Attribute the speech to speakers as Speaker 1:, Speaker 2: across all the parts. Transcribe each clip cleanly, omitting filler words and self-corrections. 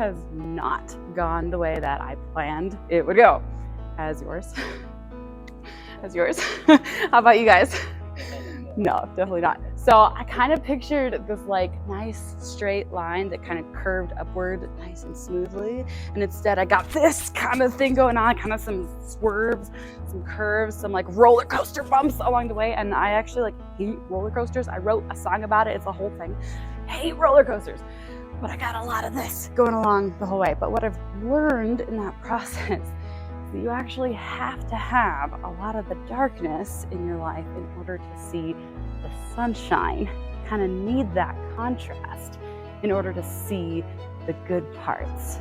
Speaker 1: has not gone the way that I planned it would go. As yours. As yours. How about you guys? No, definitely not. So I kind of pictured this like nice straight line that kind of curved upward nice and smoothly. And instead I got this kind of thing going on, kind of some swerves, some curves, some like roller coaster bumps along the way. And I actually like hate roller coasters. I wrote a song about it. It's a whole thing. I hate roller coasters. But I got a lot of this going along the whole way. But what I've learned in that process is that you actually have to have a lot of the darkness in your life in order to see the sunshine. You kind of need that contrast in order to see the good parts.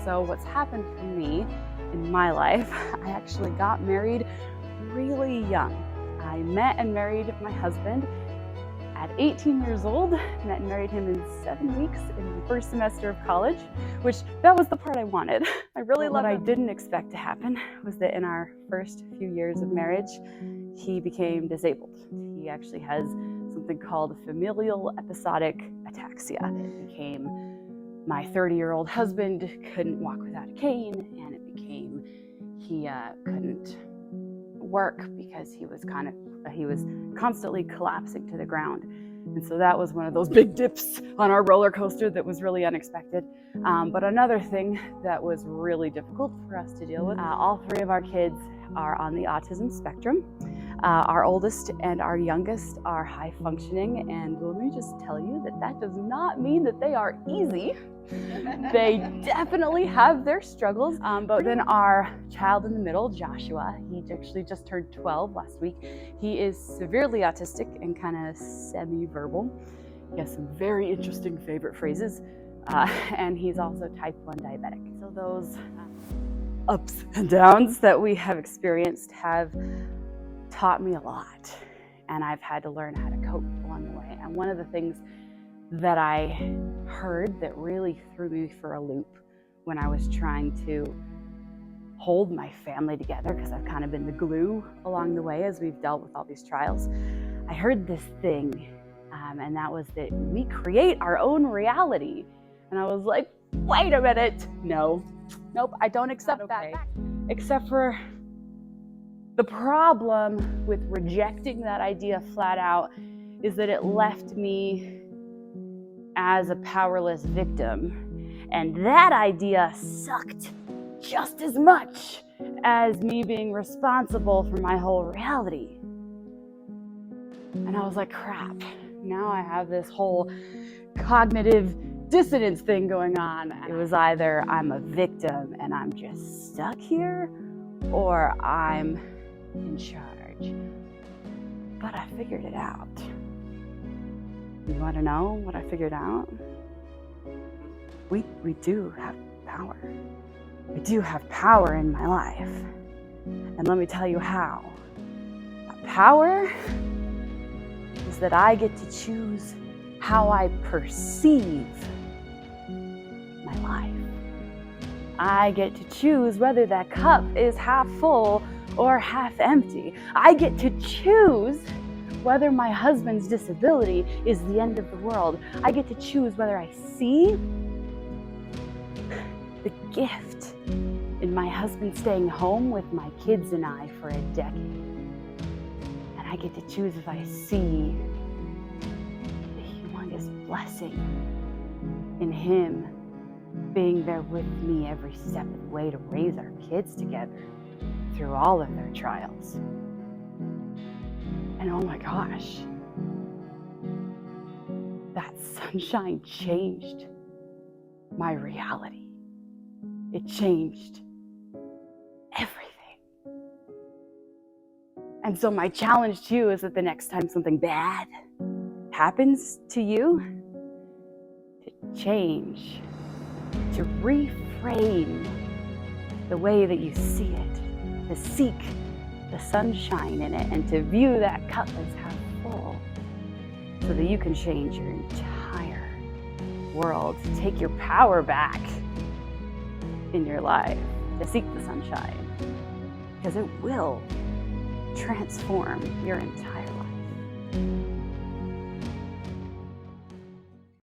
Speaker 1: So what's happened for me in my life, I actually got married really young. I met and married my husband at 18 years old, met and married him in 7 weeks in the first semester of college, which that was the part I wanted. I really loved it. What I didn't expect to happen was that in our first few years of marriage, he became disabled. He actually has something called familial episodic ataxia. It became my 30-year-old husband couldn't walk without a cane, and it became he couldn't work because he was constantly collapsing to the ground. And so that was one of those big dips on our roller coaster that was really unexpected. But another thing that was really difficult for us to deal with, all three of our kids are on the autism spectrum. Our oldest and our youngest are high functioning, and let me just tell you that that does not mean that they are easy. They definitely have their struggles, but then our child in the middle, Joshua, he actually just turned 12 last week. He is severely autistic and kind of semi-verbal. He has some very interesting favorite phrases, and he's also type 1 diabetic. So those ups and downs that we have experienced have taught me a lot, and I've had to learn how to cope along the way. And one of the things that I heard that really threw me for a loop when I was trying to hold my family together, because I've kind of been the glue along the way as we've dealt with all these trials, I heard this thing, and that was that we create our own reality. And I was like, wait a minute, nope, I don't accept that. Except for the problem with rejecting that idea flat out is that it left me as a powerless victim. And that idea sucked just as much as me being responsible for my whole reality. And I was like, crap, now I have this whole cognitive dissonance thing going on. It was either I'm a victim and I'm just stuck here, or I'm in charge. But I figured it out. You want to know what I figured out? We do have power. We do have power in my life. And let me tell you how. That power is that I get to choose how I perceive my life. I get to choose whether that cup is half full or half empty. I get to choose whether my husband's disability is the end of the world. I get to choose whether I see the gift in my husband staying home with my kids and I for a decade. And I get to choose if I see the humongous blessing in him being there with me every step of the way to raise our kids together through all of their trials. And oh my gosh, that sunshine changed my reality. It changed everything. And so my challenge to you is that the next time something bad happens to you, to change, to reframe the way that you see it, to seek the sunshine in it, and to view that cup as half full, so that you can change your entire world, to take your power back in your life, to seek the sunshine, because it will transform your entire life.